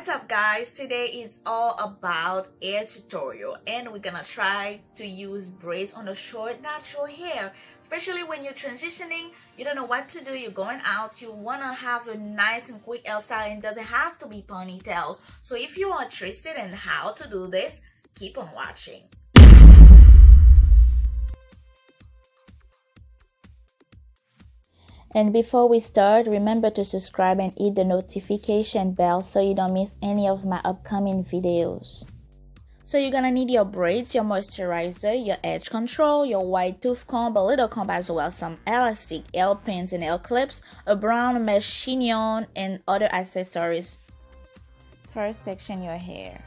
What's up guys, today is all about hair tutorial and we're gonna try to use braids on the short natural hair, especially when you're transitioning, you don't know what to do, you're going out, you want to have a nice and quick hairstyle and it doesn't have to be ponytails. So if you are interested in how to do this, keep on watching. And before we start, remember to subscribe and hit the notification bell so you don't miss any of my upcoming videos. So you're gonna need your braids, your moisturizer, your edge control, your white tooth comb, a little comb as well, some elastic, nail pins and nail clips, a brown mesh chignon, and other accessories. First, section your hair.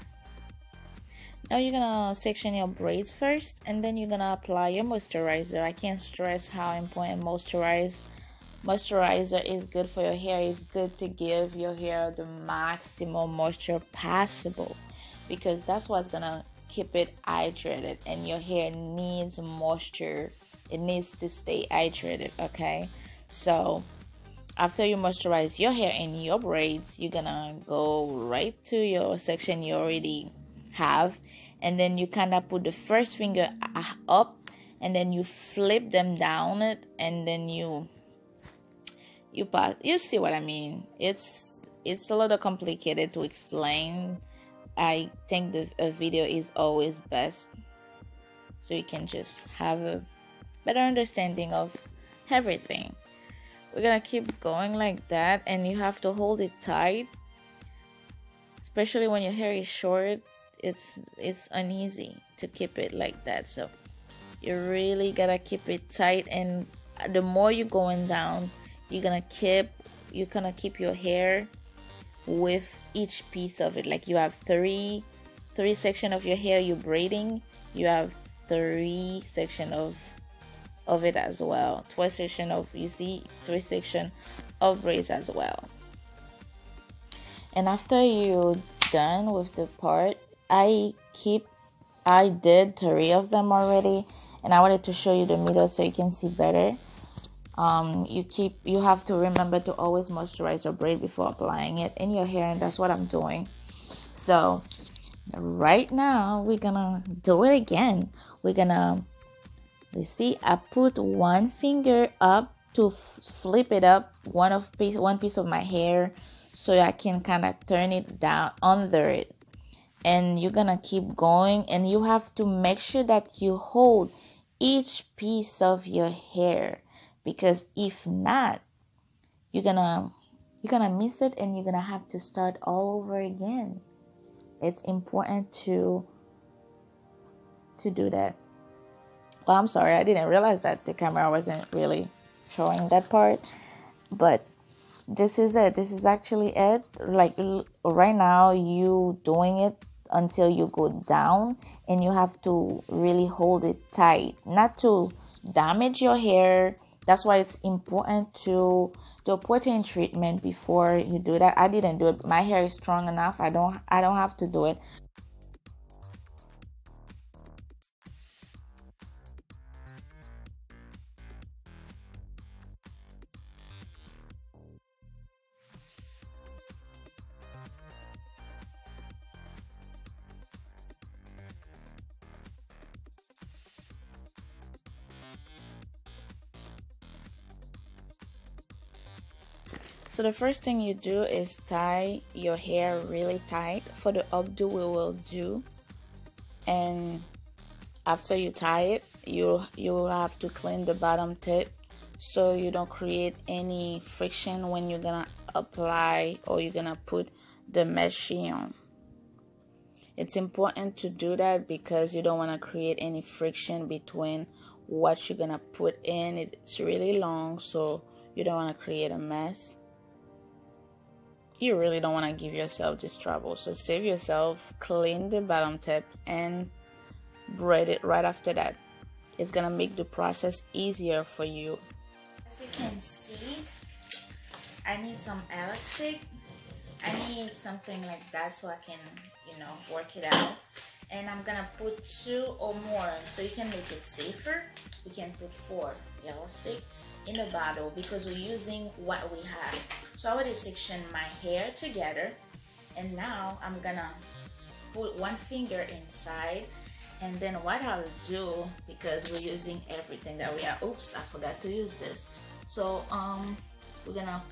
Now you're gonna section your braids first, and then you're gonna apply your moisturizer. I can't stress how important moisturizer is good for your hair. It's good to give your hair the maximum moisture possible because that's what's gonna keep it hydrated, and your hair needs moisture. It needs to stay hydrated, okay? So after you moisturize your hair and your braids, you're gonna go right to your section you already have, and then you kind of put the first finger up and then you flip them down it, and then you see what I mean. It's a little complicated to explain. I think a video is always best so you can just have a better understanding of everything. We're gonna keep going like that, and you have to hold it tight, especially when your hair is short. It's uneasy to keep it like that, so you really gotta keep it tight. And the more you're going down, you're gonna keep your hair with each piece of it. Like you have three section of your hair you're braiding, you have 3 section of it as well. 12 section of, you see, 3 section of braids as well. And after you're done with the part, I did 3 of them already, and I wanted to show you the middle so you can see better. You have to remember to always moisturize your braid before applying it in your hair, and that's what I'm doing. So right now we're gonna do it again. You see, I put one finger up to flip it up one piece of my hair so I can kind of turn it down under it, and you're gonna keep going, and you have to make sure that you hold each piece of your hair, because if not, you're gonna miss it and you're gonna have to start all over again. It's important to do that. Well, I'm sorry, I didn't realize that the camera wasn't really showing that part, but this is it. This is actually it. Like right now, you doing it until you go down, and you have to really hold it tight, not to damage your hair. That's why it's important to do a protein treatment before you do that. I didn't do it. My hair is strong enough. I don't have to do it. So the first thing you do is tie your hair really tight. For the updo we will do, and after you tie it, you will have to clean the bottom tip so you don't create any friction when you're gonna apply or you're gonna put the mesh on. It's important to do that because you don't want to create any friction between what you're gonna put in. It's really long, so you don't want to create a mess. You really don't want to give yourself this trouble, so save yourself, clean the bottom tip and braid it right after that. It's gonna make the process easier for you. As you can see, I need some elastic. I need something like that so I can, work it out. And I'm gonna put 2 or more so you can make it safer. We can put 4 elastic in a bottle because we're using what we have. So I already sectioned my hair together, And now I'm gonna put one finger inside, and then what I'll do, because we're using everything that we have, oops, I forgot to use this. So we're gonna,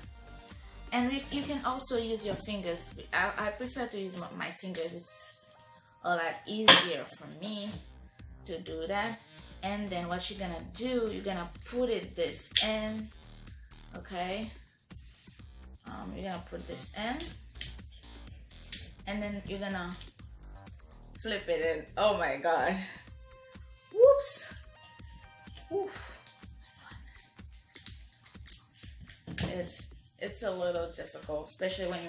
and you can also use your fingers. I prefer to use my fingers. It's a lot easier for me to do that. And then what you're gonna do, you're gonna put it this in, okay? You're gonna put this in, and then you're gonna flip it in. Oh my god. Whoops. Oof. It's a little difficult, especially when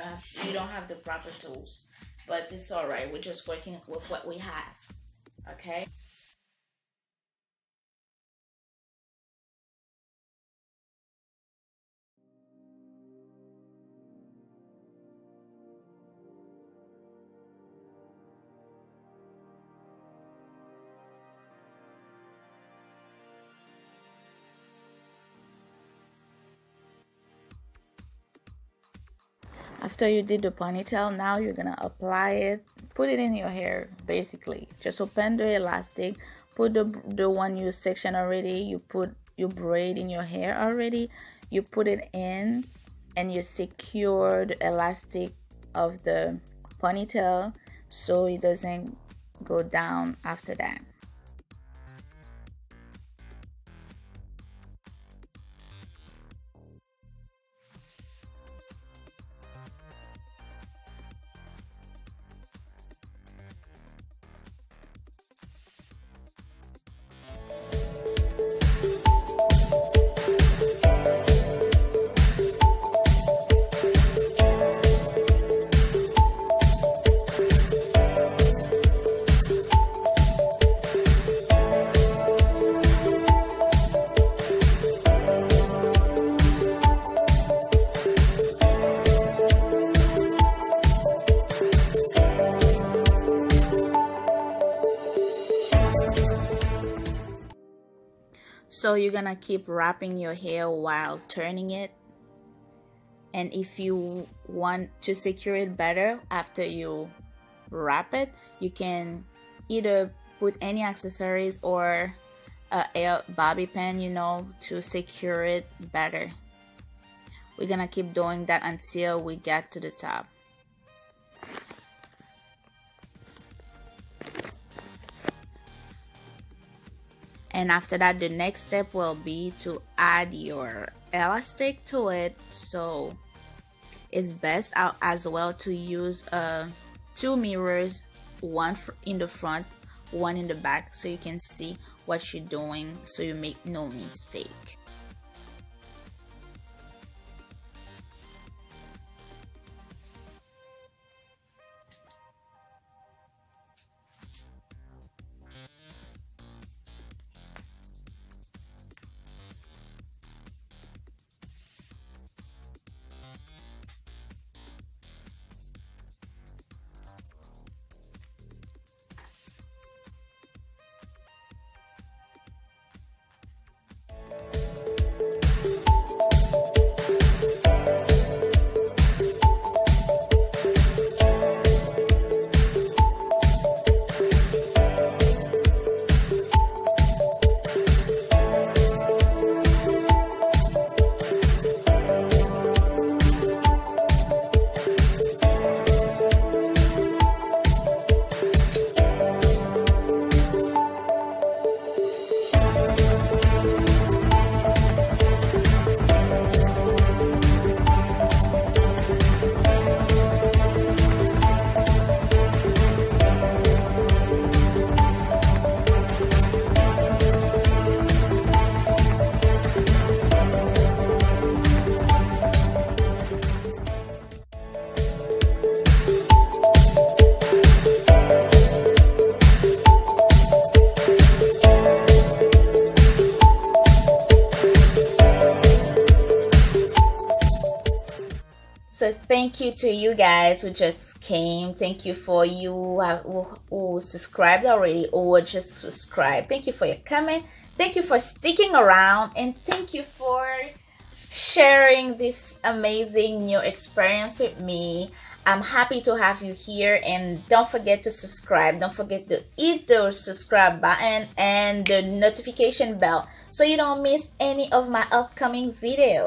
you don't have the proper tools. But it's alright. We're just working with what we have. Okay? After you did the ponytail, now you're gonna apply it, put it in your hair. Basically just open the elastic, put the one you section already, you put your braid in your hair already, you put it in, and you secure the elastic of the ponytail so it doesn't go down after that. So you're gonna keep wrapping your hair while turning it, and if you want to secure it better after you wrap it, you can either put any accessories or a bobby pin, you know, to secure it better. We're gonna keep doing that until we get to the top. And after that, the next step will be to add your elastic to it. So it's best out as well to use two mirrors, one in the front, one in the back, so you can see what you're doing, so you make no mistake. So thank you to you guys who just came. Thank you for you who subscribed already or just subscribed. Thank you for your comment. Thank you for sticking around, and thank you for sharing this amazing new experience with me. I'm happy to have you here, and don't forget to subscribe. Don't forget to hit the subscribe button and the notification bell so you don't miss any of my upcoming videos.